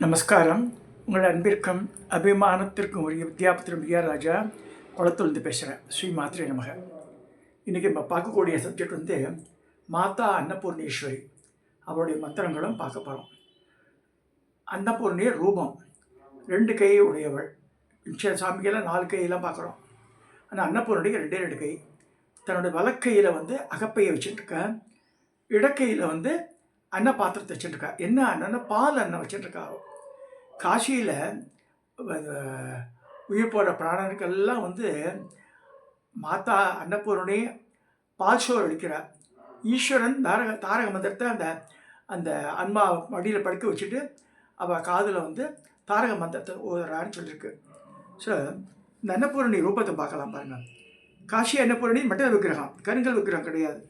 நமஸ்காரம். உங்கள் அன்பிற்கும் அபிமானத்திற்கும் உரிய வித்யாபத்திரம் விஆர் ராஜா குளத்துலேருந்து பேசுகிறேன். ஸ்ரீ மாத்ரே நமக. இன்றைக்கி நம்ம பார்க்கக்கூடிய சப்ஜெக்ட் மாதா அன்னபூர்ணேஸ்வரி, அவருடைய மந்திரங்களும் பார்க்க போகிறோம். அன்னபூர்ணிய ரூபம் 2 கை உடையவள். சாமிக்கெல்லாம் 4 கையெல்லாம் பார்க்குறோம். ஆனால் அன்னபூர்ணிக்கு 2 கை. தன்னுடைய வலக்கையில் அகப்பையை வச்சுட்டுருக்கா, இடக்கையில் அன்ன பாத்திரத்தை வச்சுட்டுருக்கா. என்ன அண்ணன்னா பால் அன்னம் வச்சுட்டுருக்கா. காசியில் உயிர் போகிற பிராணனுக்கெல்லாம் மாதா அன்னபூரணி பால் சோறு அளிக்கிறார். ஈஸ்வரன் தாரக மந்திரத்தை அந்த அன்மா மடியில் படுக்க வச்சுட்டு அவள் காதில் தாரக மந்திரத்தை ஓதுறான்னு சொல்லியிருக்கு. ஸோ இந்த அன்னபூரணி ரூபத்தை பார்க்கலாம் பாருங்கள். காசி அன்னபூரணி மெட்டல் விக்கிரகம், கருங்கல் விக்கிரகம் கிடையாது,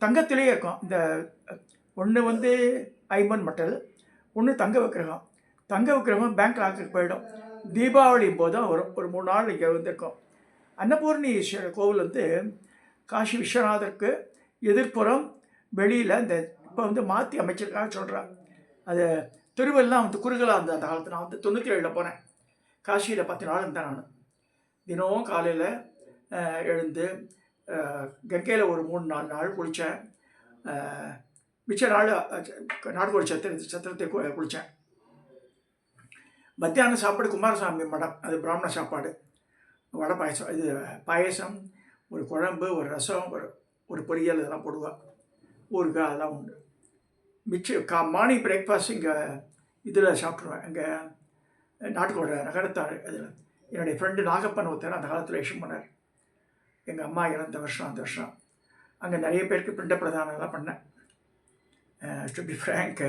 தங்கத்திலே இருக்கும். இந்த ஒன்று ஐம்பன் மெட்டல், ஒன்று தங்க விக்கிரகம். தங்க விக்கிரகம் பேங்க் லாக்குக்கு போயிடும். தீபாவளி போது தான் வரும். ஒரு 3 நாள் இங்கே வந்திருக்கோம். அன்னபூர்ணீஸ்வரர் கோவில் காசி விஸ்வநாதருக்கு எதிர்ப்புறம் வெளியில் இந்த இப்போ மாற்றி அமைச்சிருக்காங்க சொல்கிறான். அது திருவெல்லாம் குறுகலாக இருந்தது அந்த காலத்தில். நான் 97 போனேன். காசியில் 10 நாள் இருந்தேன் நான். தினமும் காலையில் எழுந்து கங்கையில் ஒரு 3-4 நாள் குளித்தேன். மிச்ச நாள் நாடுகோடி சத்திரத்தை குளித்தேன். மத்தியானம் சாப்பாடு குமாரசாமி மடம், அது பிராமண சாப்பாடு. வடை பாயசம், இது பாயசம், ஒரு குழம்பு, ஒரு ரசம், ஒரு பொரியல், இதெல்லாம் போடுவாள். ஊறுகாய் அதெல்லாம் உண்டு. மிச்சம் மார்னிங் பிரேக்ஃபாஸ்ட் இங்கே இதில் சாப்பிட்ருவேன். இங்கே நாட்டுக்கோட நகரத்தார் இதில் என்னுடைய ஃப்ரெண்டு நாகப்பன் ஒருத்தர் அந்த காலத்தில் விஷயம் பண்ணார். எங்கள் அம்மா இறந்த வருஷம் அந்த வருஷம் அங்கே நிறைய பேருக்கு பிண்ட பிரதானம் எல்லாம் பண்ணேன். டு பி ஃப்ரேங்க்,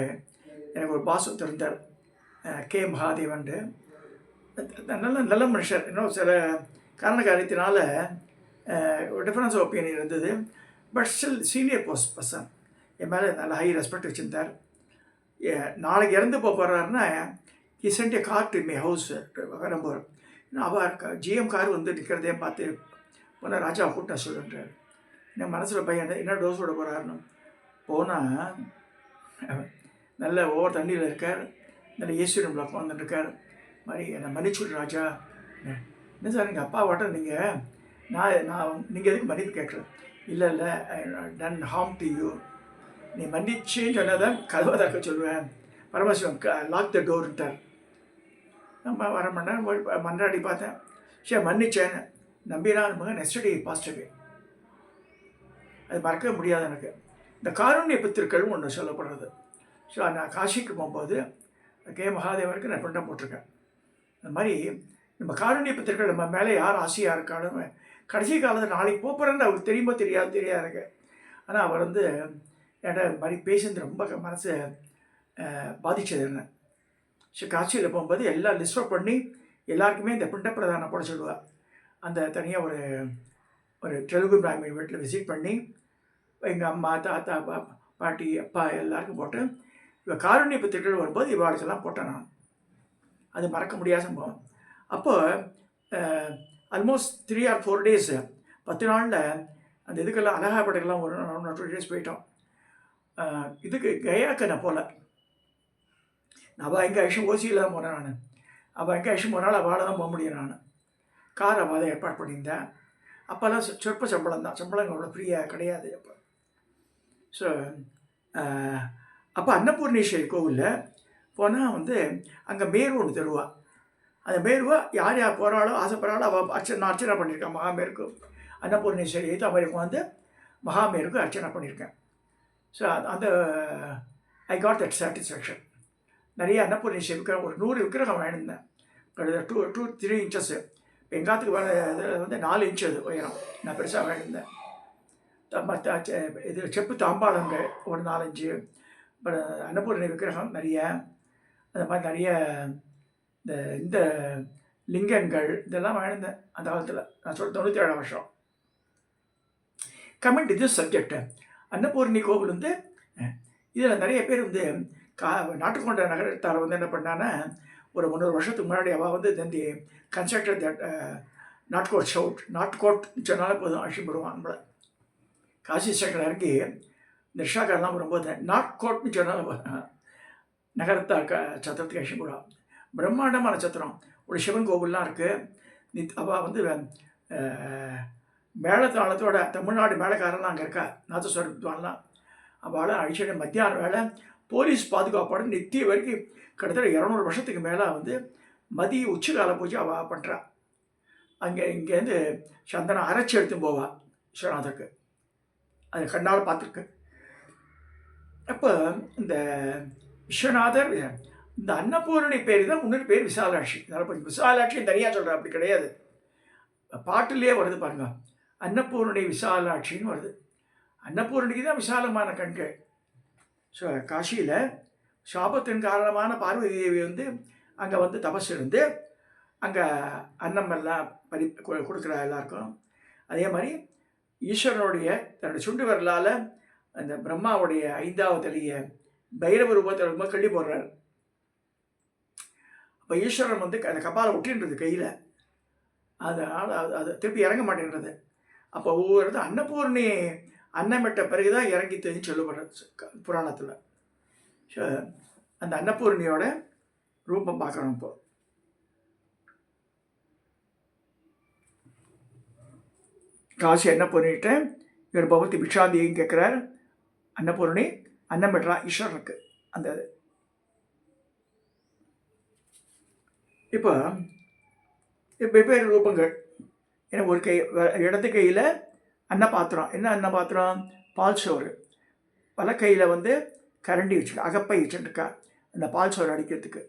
எனக்கு ஒரு பாஸ் ஒருத்தர் இருந்தார், கே மகாதேவன். நல்ல மனுஷர். இன்னும் சில காரண காரியத்தினால டிஃபரன்ஸ் ஆஃப் ஒப்பீனியன் இருந்தது. But still senior person. என் மேலே நல்ல ஹை ரெஸ்பெக்ட் வச்சுருந்தார். நாளைக்கு இறந்து போகிறாருன்னா he sent a car to my house வரும்போது. அவர் ஜிஎம் கார் நிற்கிறதே பார்த்து போனால் ராஜா கூட்டம் சொல்லுன்றார். என் மனசில் பையன் என்ன டோஸ் விட போகிறாருன்னு போனால் நல்ல ஓவர் தண்ணியில் இருக்கார், நல்ல ஏசி ரூமில் உட்காந்துருக்கார். மாதிரி என்னை மன்னிச்சுடு ராஜா. என்ன சார் எங்கள் அப்பா வாட்ட நீங்கள் நீங்கள் எதுக்கு மன்னிப்பு கேட்கல? இல்லை டன் ஹார்ம் டு யூ. நீ மன்னிச்சுன்னு சொன்னால் தான் கதவை தக்க சொல்லுவேன். பரமசிவம் லாக் த டோர்ட்டார். நம்ம வர மன்றாடி பார்த்தேன். சரி மன்னிச்சேன்னு நம்பினா மகன் நெக்ஸ்ட் டே பாஸ்டவே. அது மறக்க முடியாது எனக்கு. இந்த காருண்ய பித்திருக்கள் ஒன்று சொல்லப்படுறது. ஸோ நான் காசிக்கு போகும்போது கே மகாதேவருக்கு நான் பிண்டம் போட்டிருக்கேன். அந்த மாதிரி நம்ம காருண்ய பித்திருக்கள் நம்ம மேலே யார் ஆசையாக இருக்காலும் கடைசி காலத்தில் நாளைக்கு போகிறேன்னு அவருக்கு தெரியுமோ தெரியாது எனக்கு. ஆனால் அவர் என்கிட்ட மாதிரி பேசுறது ரொம்ப மனசை பாதித்தது என்ன. ஸோ காட்சியில் போகும்போது எல்லாம் லிஸ்ட் அவுட் பண்ணி எல்லாருக்குமே இந்த பிண்ட பிரதானம் போட சொல்லுவாள். அந்த தனியாக ஒரு தெலுங்கு பிராமின் வீட்டில் விசிட் பண்ணி எங்கள் அம்மா தாத்தா பாட்டி அப்பா எல்லாருக்கும் போட்டு இவள் காருண்ய பத்திரிகள் வரும்போது இவாளுக்கெல்லாம் போட்டேன் நான். அது மறக்க முடியாத சம்பவம். அப்போது ஆல்மோஸ்ட் 3 or 4 days 10 நாளில் அந்த இதுக்கெல்லாம் அலகாபாட்டுக்கெல்லாம் ஒரு 2 days போயிட்டோம். இதுக்கு கயாக்கு நான் போகல. அவள் எங்கே ஐஷம் ஓசியில் தான் போனேன் நான். அவள் எங்கே ஐஷம் போனாலும் அவளால் தான் போக முடியும். நான் கார் அவள் தான் ஏற்பாடு பண்ணியிருந்தேன். அப்போல்லாம் சொற்ப சம்பளம் தான், சம்பளம் அவ்வளோ ஃப்ரீயாக கிடையாது அப்போ. ஸோ அப்போ அன்னபூர்ணேஸ்வரி கோவிலில் போனால் அங்கே மேரு ஒன்று தருவாள். அந்த மேருவா யார் யார் போகிறாளோ ஆசைப்படுறாளோ அவள் அர்ச்சனை பண்ணியிருக்கேன். மகாமேருக்கு அன்னபூர்ணேஸ்வரி தமிழுக்கு மகாமேருக்கு அர்ச்சனை பண்ணியிருக்கேன். ஸோ அந்த ஐ காட் தட் சாட்டிஸ்ஃபேக்ஷன். நிறைய அன்னபூர்ணேஸ்வரி விக்கிரகம் ஒரு 100 விக்கிரகம் வாங்கியிருந்தேன். 2-3 inches. எங்காத்துக்கு வேலை இதில் 4 inch அது உயரம். நான் பெருசாக வாங்கியிருந்தேன். மற்ற இது செப்பு தாம்பாளங்கள் ஒரு 4-5. அப்புறம் அன்னபூர்ணி விக்கிரகம் நிறைய. அந்த மாதிரி நிறைய இந்த லிங்கங்கள் இதெல்லாம் வாங்கியிருந்தேன் அந்த காலத்தில். நான் 97 வருஷம். கமெண்ட் இது சப்ஜெக்ட். அன்னபூர்ணி கோவில் இதில் நிறைய பேர் நாட்டுக்கொண்ட நகரத்தார் என்ன பண்ணான்னா ஒரு 300 வருஷத்துக்கு முன்னாடி அவள் தந்தி கன்ஸ்ட்ரக்டட் தட் நாட்கோட் ஷவுட். நாட்கோட் சொன்னாலும் போதும் அழிச்சுப்படுவான் நம்மளை. காசி ஸ்டேஷனில் இறங்கி இந்த ரிஷாக்காரெலாம் வரும்போது நாட்கோட்னு சொன்னாலும் நகரத்தை சத்திரத்துக்கு அழிச்சு போடுவான். பிரம்மாண்டமான சத்திரம், ஒரு சிவன் கோவில்லாம் இருக்குது. அவள் வந்து மேளத்தாளத்தோட தமிழ்நாடு மேளக்காரெல்லாம் அங்கே இருக்கா, நாதஸ்வர வித்வான்லாம். அவளை அழிச்சிட மத்தியானம் வேலை போலீஸ் பாதுகாப்போட நித்திய வரைக்கும் கிட்டத்தட்ட 200 வருஷத்துக்கு மேலே வந்து மதிய உச்சிகால பூஜை அவள் பண்ணுறா. இங்கேருந்து சந்தனம் அரைச்சி எடுத்துன்னு போவாள் விஸ்வநாதருக்கு. அது கண்ணால் பார்த்துருக்கு. அப்போ இந்த விஸ்வநாதர், இந்த அன்னபூரணி பேர் தான் முன்னூறு பேர் விசாலாட்சி. அதனால் கொஞ்சம் விசாலாட்சியும் தனியாக சொல்கிறேன், அப்படி கிடையாது. பாட்டுலேயே வருது பாருங்க, அன்னபூரணி விசாலாட்சின்னு வருது. அன்னபூரணிக்கு தான் விசாலமான கண்கள். ஸோ காசியில் சாபத்தின் காரணமான பார்வதி தேவி வந்து அங்கே வந்து தபஸ் இருந்து அங்கே அன்னமெல்லாம் கொடுக்குறா எல்லாருக்கும். அதே மாதிரி ஈஸ்வரனுடைய தன்னுடைய சுண்டு வரலால் அந்த பிரம்மாவுடைய 5வது தலையை பைரவ ரூபத்தில் ரொம்ப கள்ளி போடுறார். அப்போ ஈஸ்வரன் வந்து அந்த கபாலை ஒட்டின்றது கையில், அதனால் அது திருப்பி இறங்க மாட்டேன்றது. அப்போ ஒவ்வொரு அன்னபூர்ணி அன்னமிட்ட பிறகுதான் இறங்கி தெரிஞ்சு சொல்லப்படுறது புராணத்தில். ஸோ அந்த அன்னபூர்ணியோட ரூபம் பார்க்கணும். இப்போ காசி அன்னபூர்ணிகிட்ட இவர் பகவதி பிக்ஷாந்தியும் கேட்குறார். அன்னபூர்ணி அன்னம் பெற்றா ஈஸ்வரனுக்கு. அந்த இப்போ வெவ்வேறு ரூபங்கள். ஏன்னா ஒரு கை இடது கையில் அன்னபாத்திரம், என்ன அன்னபாத்திரம், பால் சோறு. பல கையில் வந்து கரண்டி வச்சுருக்கா, அகப்பை வச்சுருக்கா அந்த பால் சோறு அடிக்கிறதுக்கு.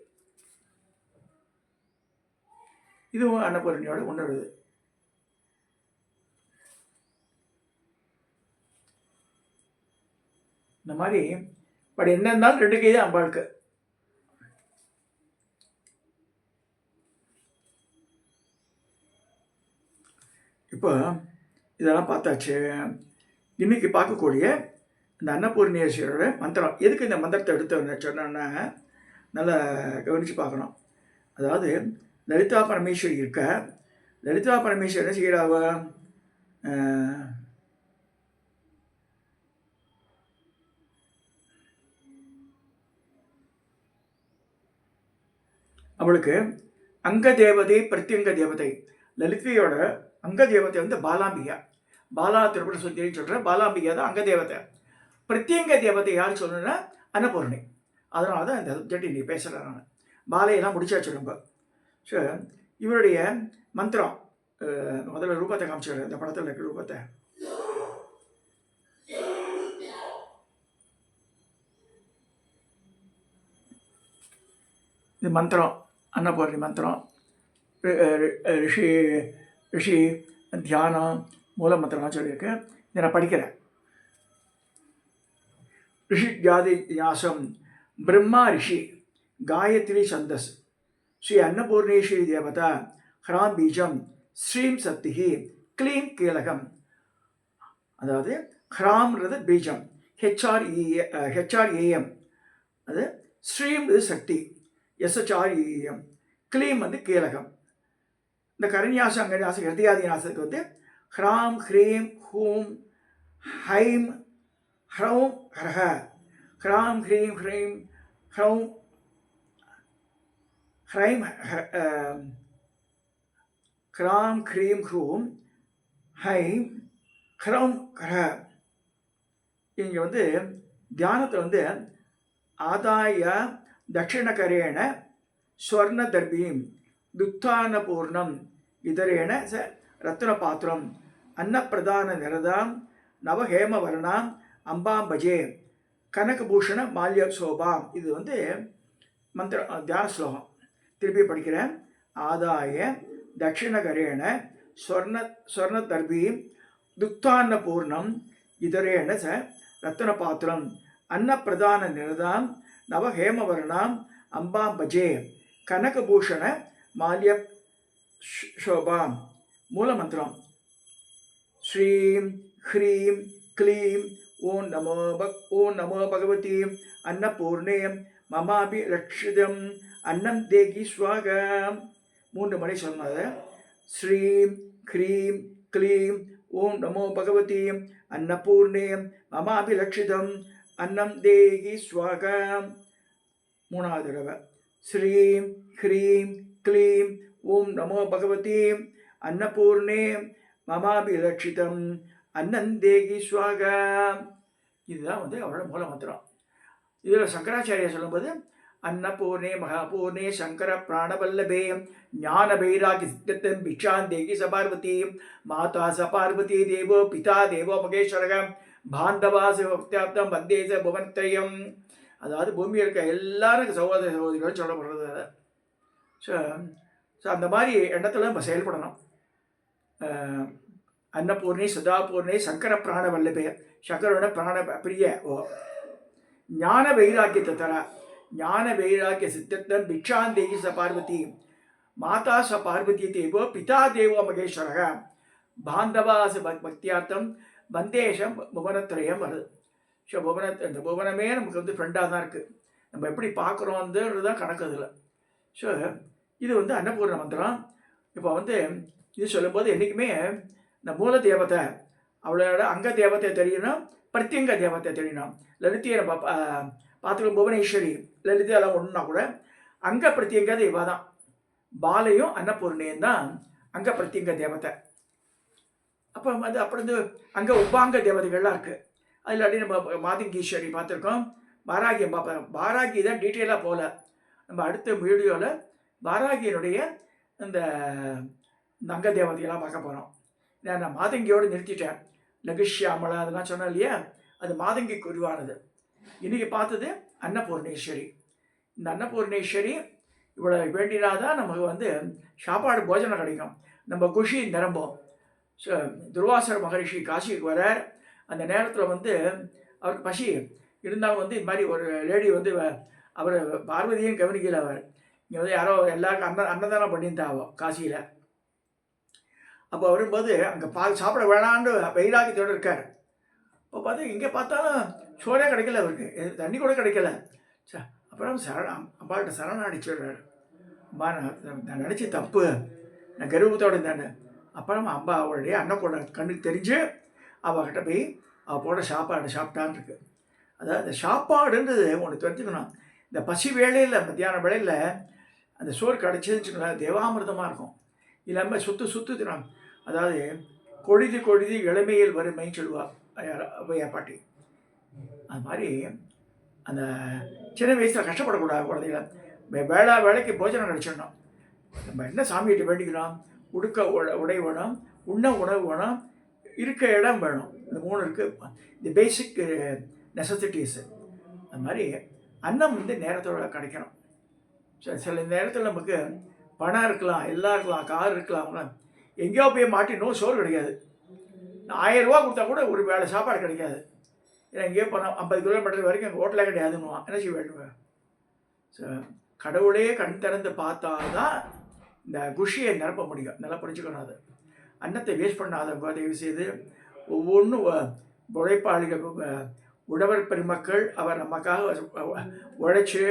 இதுவும் அன்னபூரணியோட உணருது. இந்த மாதிரி பட் என்ன இருந்தாலும் 2 கை தான் அம்பாளுக்கு. இப்போ இதெல்லாம் பார்த்தாச்சு. இன்னைக்கு பார்க்கக்கூடிய இந்த அன்னபூர்ணேஸ்வரோட மந்திரம். எதுக்கு இந்த மந்திரத்தை எடுத்து சொன்னோன்னா நல்லா கவனித்து பார்க்கணும். அதாவது லலிதா பரமேஸ்வரி இருக்க, லலிதா பரமேஸ்வரி என்ன செய்கிறாவ, அவளுக்கு அங்க தேவதை பிரத்யங்க தேவதை. லலிதையோட அங்க தேவதை வந்து பாலாம்பிகா. பாலா திருப்பதி சுத்தின்னு சொல்கிற பாலாம்பிகா தான் அங்க தேவதை. பிரத்யங்க தேவதை யார் சொல்லணும்னா அன்னபூர்ணி. அதனால தான் இந்த சப்ஜெக்ட் இன்னைக்கு பேசுகிறேன் நான். பாலையெல்லாம் முடிச்சாச்சு ரொம்ப. ஸோ இவருடைய மந்திரம் முதல்ல ரூபத்தை காமிச்சிடுறேன். இந்த படத்தில் இருக்கிற ரூபத்தை. இது மந்திரம், அன்னபூர்ணி மந்திரம். ரிஷி தியானம் மூல மந்திரம்லாம் சொல்லியிருக்கேன். இதை நான் படிக்கிறேன். ரிஷி ஜாதி ஞாசம் பிரம்மா ரிஷி காயத்ரி சந்தஸ் ஸ்ரீ அன்னபூர்ணேஸ்வரி தேவதா ஹ்ராம் பீஜம் ஸ்ரீம் சக்திஹி க்ளீம் கீலகம். அதாவது ஹ்ராம்ன்றது பீஜம், ஹெச்ஆர்ஏஎம். அது ஸ்ரீம் இது சக்தி, எஸ்ஹெச்ஆர்ஏஎம். க்ளீம் வந்து கீலகம். இந்த கரண்யாசம் அங்கன்யாசம் ஹிருதயாதி நாசத்துக்கு வந்து ஹ்ராம் ஹ்ரீம் ஹூம் ஹைம் ஹ்ரௌம் ஹரஹ. ஹ்ராம் ஹ்ரீம் ஹ்ரீம் ஹ்ரௌம் ஹ்ரைம் ஹ்ராம் ஹ்ரீம் ஹ்ரூம் ஹைம் ஹ்ரௌம் ஹரஹ. இங்கே வந்து தியானத்தில் வந்து ஆதாய தட்சிணகரேண ஸ்வர்ண தர்பீம் துத்தானபூர்ணம் இதரேன ச ரத்னபாத்திரம் அன்னப்பிரதான நிரதாம் நவஹேமவர்ணாம் அம்பாம் பஜே கனகபூஷண மால்ய சோபாம். இது வந்து மந்திர தியான ஸ்லோகம். திருப்பி படிக்கிறேன். ஆதாய தட்சிணகரேண ஸ்வர்ண தர்பீம் துத்தானபூர்ணம் இதரேன ச ரத்னபாத்திரம் அன்னப்பிரதான நிரதாம் நவஹேமவர்ணாம் அம்பாம் பஜே கனகபூஷண மால்ய சோபாம். மூல மந்திரம் ஸ்ரீம் ஹ்ரீம் க்ளீம் ஓம் நமோ பகவதி அன்னபூர்ணே மமாபி ரக்ஷிதம் அன்னம் தேகி ஸ்வாக. 3 முறை சொன்னது. ஸ்ரீம் ஹ்ரீம் க்ளீம் ஓம் நமோ பகவதி அன்னபூர்ணே மமாபி ரக்ஷிதம் அன்னம் தேகி ஸ்வாக. மூணாவது தடவை ஸ்ரீம் ஹ்ரீம் க்ளீம் ஓம் நமோ பகவதி அன்னபூர்ணே மமாபிலட்சிதம் அன்னந்தேகி ஸ்வாகா. இதுதான் அவரோட மூல மந்திரம். இதில் சங்கராச்சாரியா சொல்லும்போது अन्नपूर्णे महापूर्णे शंकर प्राणवल्लभे ज्ञान वैराग्य सिद्धत्वं भिक्षान्देगी स पार्वती माता स पार्वती देवो पिता देवो मगेश्वरः बांधवा भक्त्याप्तम वन्दे स भुवनत्रयम्. அதாவது பூமியில் இருக்க எல்லாருக்கும் சகோதர சகோதரிகளும் சொல்லப்படுறது அதை. ஸோ அந்த மாதிரி எண்ணத்தில் நம்ம செயல்படணும். अन्नपूर्णे सदापूर्णे शंकर प्राणवल्लभे शंकरोட प्राण प्रिय ज्ञान वैराग्यத்தை தர ज्ञान वैराग्य सिद्धत्वं भिक्षान्देगी स पार्वती माता स पार्वती देवो पिता देवो मगेश्वरः बांधवा स भक्त्यार्थम வந்தேஷம் புவனத்திரயம் வருது. ஸோ இந்த புவனமே நமக்கு ஃப்ரெண்டாக தான் இருக்குது. நம்ம எப்படி பார்க்குறோன்றது தான் கணக்கு இதில். ஸோ இது அன்னபூர்ண மந்திரம். இப்போ இது சொல்லும்போது என்றைக்குமே இந்த மூல தேவத்தை அவளோட அங்க தேவத்தை தெரியணும், பிரத்யங்க தேவத்தை தெரியணும். லலிதையை நம்ம பார்த்துக்கலாம், புவனேஸ்வரி லலிதா எல்லாம் ஒன்றுனா கூட அங்க பிரத்யங்க தேவா தான். பாலையும் அன்னபூர்ணையும் தான் அங்க பிரத்யங்க தேவத்தை. அப்போ அப்படி அங்கே உபாங்க தேவதைகள்லாம் இருக்குது. அதில் அப்படி நம்ம மாதங்கீஸ்வரி பார்த்துருக்கோம், பாராகியம் பார்ப்போம். பாராகி தான் டீட்டெயிலாக போகல. நம்ம அடுத்த வீடியோவில் பாராகியனுடைய இந்த அங்க தேவதையெல்லாம் பார்க்க போகிறோம். நான் மாதங்கியோடு நிறுத்திட்டேன். லகுஷ்யாமலா அதெல்லாம் சொன்னேன் இல்லையா, அது மாதங்கி குருவானது. இன்றைக்கி பார்த்தது அன்னபூர்ணேஸ்வரி. இந்த அன்னபூர்ணேஸ்வரி இவ்வளோ வேண்டினாதான் நமக்கு சாப்பாடு போஜனம் கிடைக்கும், நம்ம குஷி நிரம்பும். ஸோ துர்வாசர மகரிஷி காசிக்கு வரார். அந்த நேரத்தில் அவருக்கு பசி இருந்தாலும் இது மாதிரி ஒரு லேடி அவர் பார்வதியும் கவனிக்கல. அவர் இங்கே யாரோ எல்லாருக்கும் அன்னதானம் பண்ணியிருந்தாவோ காசியில். அப்போ வரும்போது அங்கே சாப்பிட வேணான்னு வைராகியத்தோடு இருக்கார். இப்போ பார்த்தா இங்கே பார்த்தாலும் சோறே கிடைக்கல, அவருக்கு தண்ணி கூட கிடைக்கல. அப்புறம் அம்பாள்கிட்ட சரணாடிச்சுடுறாரு. அம்மா நான் நினச்சி தப்பு, நான் கர்வத்தோடு இருந்தேன். அப்புறம் அம்பா அவளுடைய அன்னக்கூட கண்ணுக்கு தெரிஞ்சு அவகிட்ட போய் அவள் போட சாப்பாடு சாப்பிட்டான்னு இருக்கு. அதாவது அந்த சாப்பாடுன்றது ஒன்று தெரிஞ்சுக்கணும். இந்த பசி வேளையில் மத்தியான வேளையில் அந்த சோறு கிடச்சிதுன்னு தேவாமிர்தமாக இருக்கும். இல்லாமல் சுத்து தினம், அதாவது கொழுதி கொழுதி இளமையில் வறுமைன்னு சொல்லுவாள் ஐயா பாட்டி. அது மாதிரி அந்த சின்ன வயசில் கஷ்டப்படக்கூடாது குழந்தைகளை. வேலைக்கு போஜனம் கிடச்சிடணும். நம்ம என்ன சாமிகிட்ட வேண்டிக்கிறோம், உடுக்க உடை வேணும், உண்ண உணவு வேணும், இருக்க இடம் வேணும். இந்த 3 இருக்குது, இந்த பேசிக் நெசசிட்டிஸு. அது மாதிரி அன்னம் நேரத்தோட கிடைக்கணும். சில நேரத்தில் நமக்கு பணம் இருக்கலாம், எல்லாம் இருக்கலாம், கார் இருக்கலாம், எங்கேயோ போய் மாட்டினோம், சோறு கிடைக்காது. 1000 ரூபா கொடுத்தா கூட ஒரு வேளை சாப்பாடு கிடைக்காது. ஏன்னா எங்கேயோ போனோம் 50 கிலோமீட்டர் வரைக்கும் எங்கள் ஹோட்டலே கிடையாதுன்னுவான். என்ன செய்ய வேண்டும்? ஸோ கடவுளே கண் திறந்து பார்த்தாதான் இந்த குஷியை நிரப்ப முடியும். நல்லா புரிஞ்சுக்கணும். அது அன்னத்தை வேஸ்ட் பண்ணாதவங்க தயவு செய்து ஒவ்வொன்றும் உழைப்பாளிகள் உழவர் பெருமக்கள் அவர் நமக்காக உழைச்சி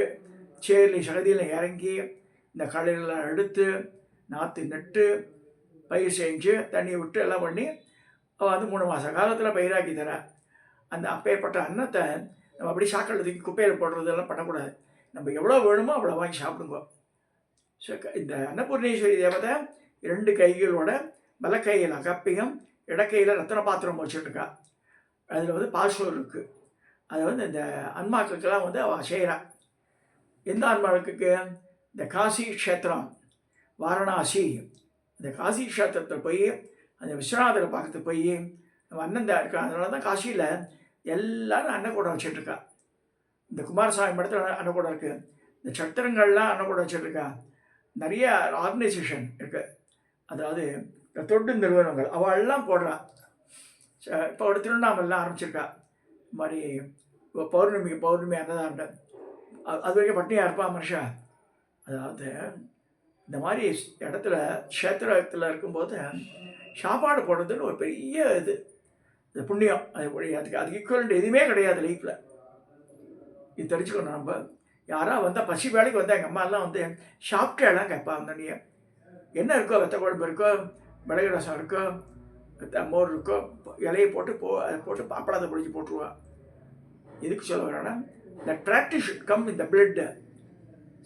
சேரில் சகதியில் இறங்கி இந்த களைகளெல்லாம் எடுத்து நாற்று நட்டு பயிர் செஞ்சு தண்ணியை விட்டு எல்லாம் பண்ணி அவள் 3 மாத காலத்தில் பயிராக்கி தர. அந்த அப்பேற்பட்ட அன்னத்தை நம்ம அப்படி சாக்கடை தூக்கி குப்பையில் போடுறதெல்லாம் பண்ணக்கூடாது. நம்ம எவ்வளோ வேணுமோ அவ்வளோ வாங்கி சாப்பிடுங்க. ஸோ இந்த அன்னபூர்ணேஸ்வரி தேவதை 2 கைகளோட வலக்கையில் அகப்பையும் இடக்கையில் ரத்தன பாத்திரம் வச்சுருக்கா. அதில் பால்சோர் இருக்குது. அதை இந்த ஆன்மாக்களுக்கெல்லாம் அவள் செய்கிறான். எந்த ஆன்மாக்களுக்கு? இந்த காசி க்ஷேத்திரம் வாரணாசி, இந்த காசி க்ஷேத்திரத்தில் போய் அந்த விஸ்வநாதரை பார்க்கறதுக்கு போய் நம்ம அண்ணன் இருக்கா. அதனால தான் காசியில் எல்லோரும் அன்னக்கூடம் வச்சுட்ருக்கா. இந்த குமாரசாமி மடத்தில் அன்னக்கூடம் இருக்குது, இந்த சத்திரங்கள்லாம் அன்னக்கூடம் வச்சுட்ருக்கா. நிறைய ஆர்கனைசேஷன் இருக்குது, அதாவது தொண்டு நிறுவனங்கள் அவள்லாம் போடுறா. இப்போ ஒரு திருவண்ணாமலாம் ஆரம்பிச்சிருக்கா. இது மாதிரி பௌர்ணமி அன்னதாண்ட அது வரைக்கும் பட்டினியாக இருப்பான் மனுஷா. அதாவது இந்த மாதிரி இடத்துல க்ஷேத்திரத்தில் இருக்கும்போது சாப்பாடு போடுறதுன்னு ஒரு பெரிய இது புண்ணியம். அதுக்கு ஈக்குவலண்ட் எதுவுமே கிடையாது லைஃப்பில். இது தெரிஞ்சுக்கணும். நம்ம யாராவது வந்தால் பசி வேலைக்கு வந்தால் எங்கள் அம்மாலாம் சாப்பிட்டேலாம் கேட்பா. அந்த நீ என்ன இருக்கோ, வெத்த குழம்பு இருக்கோ, மிளகு ரசம் இருக்கோ, மோர் இருக்கோ, இலையை போட்டு அதை போட்டு அப்பளத்தை பொடிச்சு போட்டுருவா. எதுக்கு சொல்ல வரேன்னா, இந்த ப்ராக்டிஸ் கம் இந்த பிளட்டு.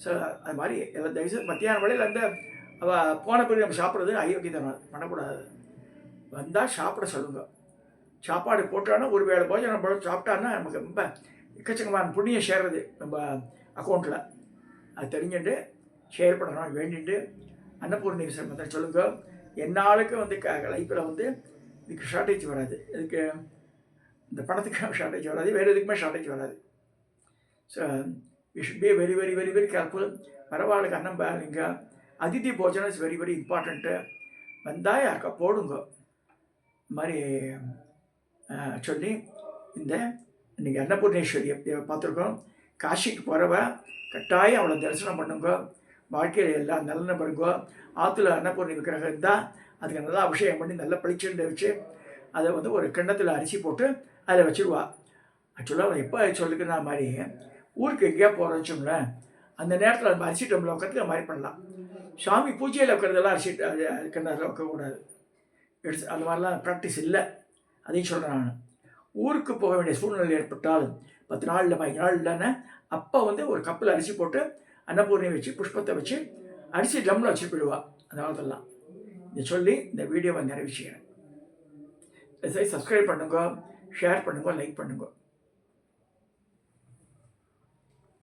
ஸோ அது மாதிரி எல்லாம் தயவுசெய்து மத்தியான வேளையில் அந்த அவள் போன பிறகு நம்ம சாப்பிட்றது அயோக்கியத்தனம் பண்ணக்கூடாது. வந்தால் சாப்பிட சொல்லுங்க. சாப்பாடு போட்டாலும் ஒரு வேளை போஜனம் போல சாப்பிட்டான்னா நமக்கு ரொம்ப எக்கச்சக்கமான புண்ணியம் சேர்றது நம்ம அக்கௌண்ட்டில். அது தெரிஞ்சுட்டு ஷேர் பண்ணணும் வேண்டிட்டு அன்னபூர்ணி மந்திரம் சொல்லுங்க. என்னாளுக்கு வந்து லைஃப்பில் வந்து இதுக்கு ஷார்ட்டேஜ் வராது. இதுக்கு இந்த பணத்துக்கு ஷார்ட்டேஜ் வராது, வேறு எதுக்குமே ஷார்ட்டேஜ் வராது. So you should be very very very very careful. பரவாயில்லைக்கு அன்னம் பாருங்க. அதிதி போஜனம் இஸ் வெரி வெரி இம்பார்ட்டண்ட்டு. வந்தால் யாருக்கா போடுங்க. இந்த மாதிரி சொல்லி இந்த இன்றைக்கி அன்னபூர்ணேஸ்வரியை பார்த்துருக்கோம். காசிக்கு போகிறவ கட்டாயம் அவளை தரிசனம் பண்ணுங்க. வாழ்க்கையில் எல்லாம் நல்ல பாருங்க. ஆற்றுல அன்னபூர்ணி விக்கிரகம் இருந்தால் அதுக்கு நல்லா அபிஷேகம் பண்ணி நல்லா பளிச்சுண்டு வச்சு அதை வந்து ஒரு கிண்ணத்தில் அரிசி போட்டு அதில் வச்சுருவா. ஆக்சுவலாக அவன் எப்போ சொல்லிக்கிற மாதிரி ஊருக்கு எங்கேயா போகிறோன்னு வச்சோங்களேன், அந்த நேரத்தில் நம்ம அரிசி டம்ளர் உட்காந்து அது மாதிரி பண்ணலாம். சாமி பூஜையில் வைக்கிறதெல்லாம் அரிசி கிண்ணத்தில் வைக்கக்கூடாது. எடுத்து அந்த மாதிரிலாம் ப்ராக்டிஸ் இல்லை. அதையும் சொல்கிறேன் நான். ஊருக்கு போக வேண்டிய சூழ்நிலை ஏற்பட்டால் 10 நாள் இல்லை 15 நாள் இல்லைன்னா அப்போ வந்து ஒரு கப்பில் அரிசி போட்டு அன்னபூர்ணி வச்சு புஷ்பத்தை வச்சு அரிசி ட்ரம்மில் வச்சு போயிடுவா. அந்த காலத்தெல்லாம் இதை சொல்லி இந்த வீடியோவை நிறைவேற்றிக்கிறேன். சப்ஸ்கிரைப் பண்ணுங்க, ஷேர் பண்ணுங்க, லைக் பண்ணுங்க.